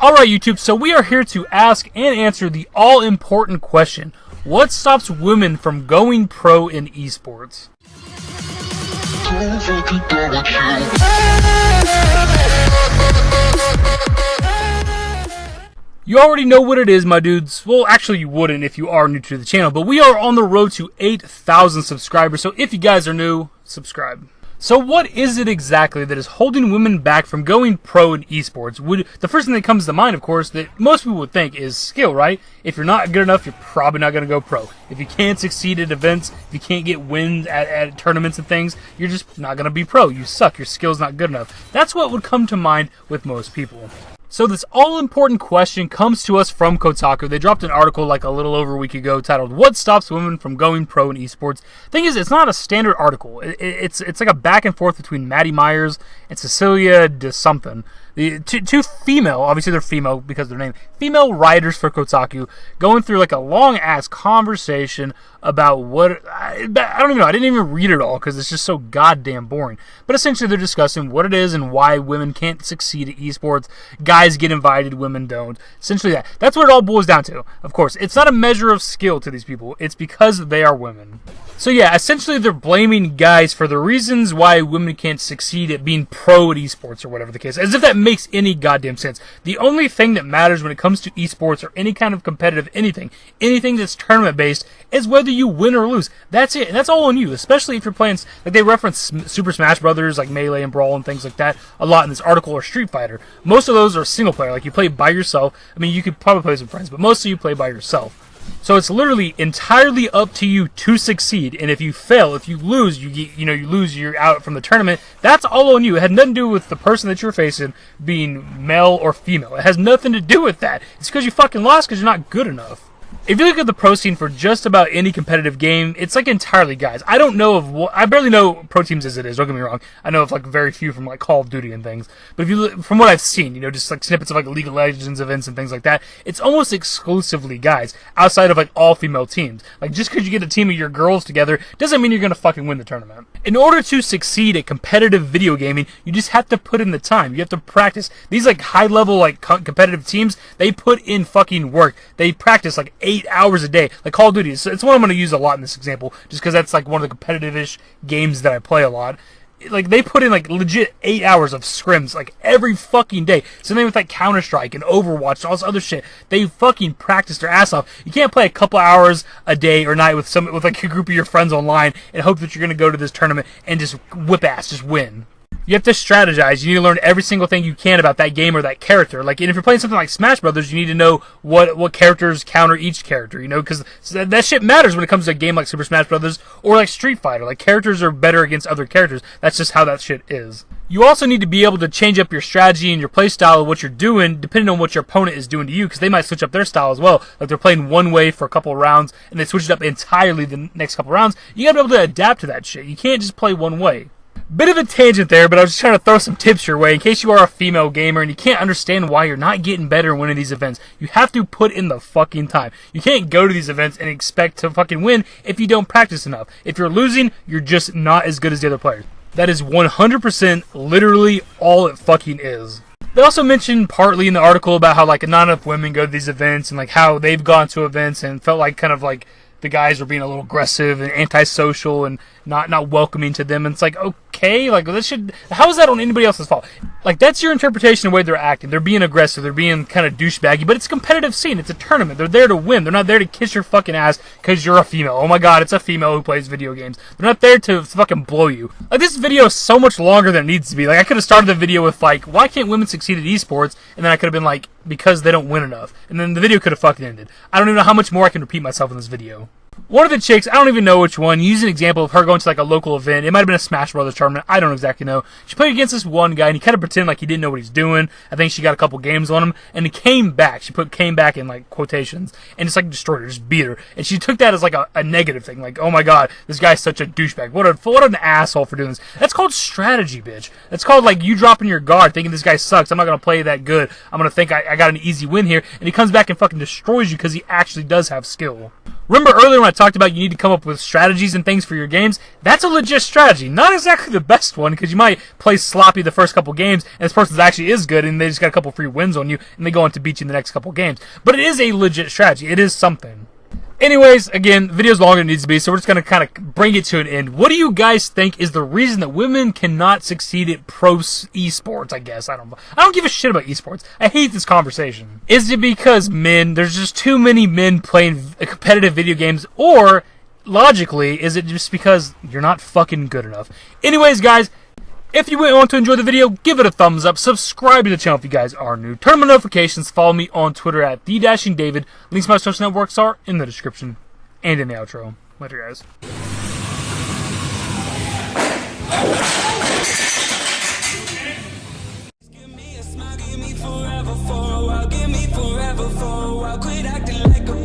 Alright YouTube, so we are here to ask and answer the all-important question. What stops women from going pro in eSports? You already know what it is, my dudes. Well, actually you wouldn't if you are new to the channel, but we are on the road to 8,000 subscribers, so if you guys are new, subscribe. So what is it exactly that is holding women back from going pro in esports? The first thing that comes to mind, of course, that most people would think is skill, right? If you're not good enough, you're probably not going to go pro. If you can't succeed at events, if you can't get wins at tournaments and things, you're just not going to be pro. You suck. Your skill's not good enough. That's what would come to mind with most people. So this all-important question comes to us from Kotaku. They dropped an article like a little over a week ago titled, "What Stops Women from Going Pro in Esports?" Thing is, it's not a standard article. It's like a back and forth between Maddie Myers and Cecilia de something. The two female, obviously they're female because of their name, female writers for Kotaku, going through like a long-ass conversation about what, I don't even know, I didn't even read it all because it's just so goddamn boring. But essentially they're discussing what it is and why women can't succeed at esports. Guys get invited, women don't. Essentially that's what it all boils down to. Of course, it's not a measure of skill to these people, it's because they are women. So yeah, essentially they're blaming guys for the reasons why women can't succeed at being pro at esports or whatever the case. As if that makes any goddamn sense. The only thing that matters when it comes to esports or any kind of competitive anything that's tournament based, is whether you win or lose. That's it. And that's all on you, especially if you're playing, like they reference Super Smash Brothers, like Melee and Brawl and things like that a lot in this article, or Street Fighter. Most of those are single player, like you play by yourself. I mean, you could probably play with some friends, but mostly you play by yourself. So it's literally entirely up to you to succeed, and if you fail, if you lose, you're out from the tournament. That's all on you. It had nothing to do with the person that you're facing being male or female. It has nothing to do with that. It's because you fucking lost because you're not good enough. If you look at the pro scene for just about any competitive game, it's like entirely guys. I don't know I barely know pro teams as it is, don't get me wrong. I know of like very few from like Call of Duty and things. But if you look, from what I've seen, just like snippets of like League of Legends events and things like that, it's almost exclusively guys outside of like all female teams. Like just because you get a team of your girls together doesn't mean you're going to fucking win the tournament. In order to succeed at competitive video gaming, you just have to put in the time. You have to practice. These like high level like competitive teams, they put in fucking work. They practice like 8 hours a day, like Call of Duty. So it's one I'm going to use a lot in this example, just because that's like one of the competitive-ish games that I play a lot. Like they put in like legit 8 hours of scrims like every fucking day. Same thing with like Counter-Strike and Overwatch and all this other shit. They fucking practice their ass off. You can't play a couple hours a day or night with like a group of your friends online and hope that you're going to go to this tournament and just whip ass, just win. You have to strategize. You need to learn every single thing you can about that game or that character. Like, and if you're playing something like Smash Brothers, you need to know what characters counter each character, because that shit matters when it comes to a game like Super Smash Brothers or like Street Fighter. Like, characters are better against other characters. That's just how that shit is. You also need to be able to change up your strategy and your play style of what you're doing depending on what your opponent is doing to you, because they might switch up their style as well. Like they're playing one way for a couple of rounds and they switch it up entirely the next couple of rounds. You gotta be able to adapt to that shit. You can't just play one way. Bit of a tangent there, but I was just trying to throw some tips your way in case you are a female gamer and you can't understand why you're not getting better in one of these events. You have to put in the fucking time. You can't go to these events and expect to fucking win if you don't practice enough. If you're losing, you're just not as good as the other players. That is 100% literally all it fucking is. They also mentioned partly in the article about how like not enough women go to these events and like how they've gone to events and felt like kind of like the guys were being a little aggressive and antisocial and not welcoming to them. And it's like, okay, like how is that on anybody else's fault? Like that's your interpretation of the way they're acting. They're being aggressive, they're being kind of douchebaggy, but it's a competitive scene, it's a tournament. They're there to win. They're not there to kiss your fucking ass because you're a female. Oh my god, it's a female who plays video games. They're not there to fucking blow you. Like this video is so much longer than it needs to be. Like I could have started the video with like, why can't women succeed at esports? And then I could have been like, because they don't win enough. And then the video could have fucking ended. I don't even know how much more I can repeat myself in this video. One of the chicks, I don't even know which one, used an example of her going to like a local event. It might have been a Smash Brothers tournament. I don't exactly know. She played against this one guy and he kind of pretended like he didn't know what he's doing. I think she got a couple games on him and he came back. She put came back in like quotations and just like destroyed her, just beat her. And she took that as like a negative thing. Like, oh my god, this guy's such a douchebag. What an asshole for doing this. That's called strategy, bitch. That's called like you dropping your guard thinking this guy sucks. I'm not going to play that good. I'm going to think I got an easy win here. And he comes back and fucking destroys you because he actually does have skill. Remember earlier when I talked about you need to come up with strategies and things for your games? That's a legit strategy. Not exactly the best one, because you might play sloppy the first couple games, and this person actually is good, and they just got a couple free wins on you, and they go on to beat you in the next couple games. But it is a legit strategy. It is something. Anyways, again, the video's longer than it needs to be, so we're just going to kind of bring it to an end. What do you guys think is the reason that women cannot succeed at pro esports, I guess? I don't give a shit about esports. I hate this conversation. Is it because there's just too many men playing competitive video games, or, logically, is it just because you're not fucking good enough? Anyways, guys, if you want to enjoy the video, give it a thumbs up, subscribe to the channel if you guys are new, turn on notifications, follow me on Twitter at @TheDashingDavid. Links to my social networks are in the description and in the outro. Later, guys. Give me a smile, give me forever for a while, give me forever for a while, quit acting like a